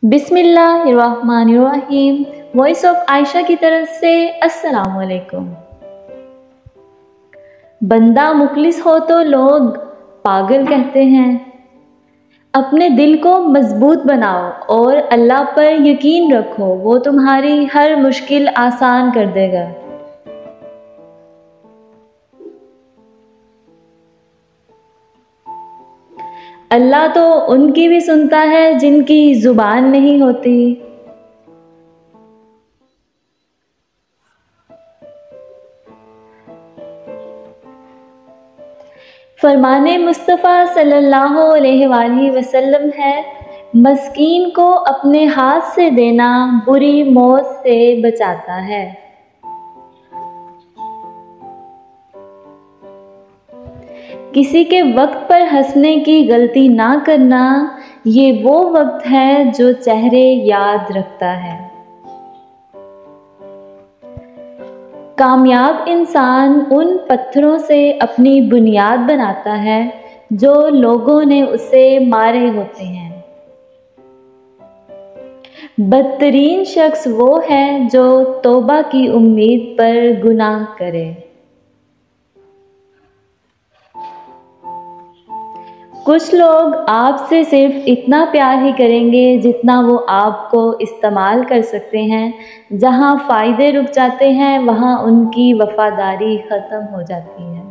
बिस्मिल्लाहिर्रहमानिर्रहीम। Voice of Ayesha की तरफ से अस्सलाम वालेकुम। बंदा मुखलिस हो तो लोग पागल कहते हैं। अपने दिल को मजबूत बनाओ और अल्लाह पर यकीन रखो, वो तुम्हारी हर मुश्किल आसान कर देगा। अल्लाह तो उनकी भी सुनता है जिनकी जुबान नहीं होती। फरमाने मुस्तफ़ा सल्लल्लाहु अलैहि वसल्लम है, मस्कीन को अपने हाथ से देना बुरी मौत से बचाता है। किसी के वक्त पर हंसने की गलती ना करना, ये वो वक्त है जो चेहरे याद रखता है। कामयाब इंसान उन पत्थरों से अपनी बुनियाद बनाता है जो लोगों ने उसे मारे होते हैं। बदतरीन शख्स वो है जो तौबा की उम्मीद पर गुनाह करे। कुछ लोग आपसे सिर्फ इतना प्यार ही करेंगे जितना वो आपको इस्तेमाल कर सकते हैं। जहाँ फ़ायदे रुक जाते हैं वहाँ उनकी वफ़ादारी ख़त्म हो जाती है।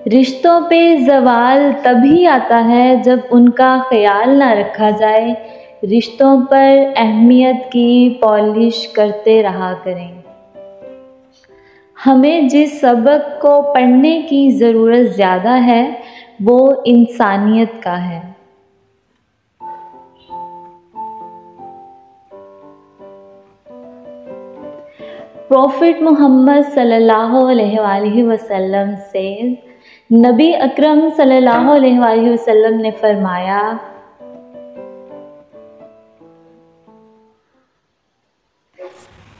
रिश्तों पे ज़वाल तभी आता है जब उनका ख्याल ना रखा जाए। रिश्तों पर अहमियत की पॉलिश करते रहा करें। हमें जिस सबक को पढ़ने की ज़रूरत ज़्यादा है वो इंसानियत का है। प्रॉफिट मोहम्मद सल्लल्लाहु अलैहि वसल्लम से नबी अकरम सल्लल्लाहु अलैहि वसल्लम ने फरमाया,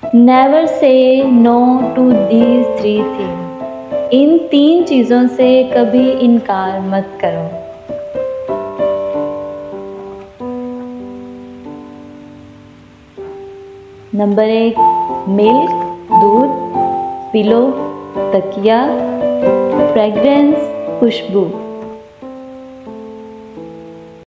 never say no to these 3 things. इन 3 चीज़ों से कभी इनकार मत करो। नंबर 1, मिल्क, दूध, पिलो, तकिया, फ्रेग्रेंस, खुशबू।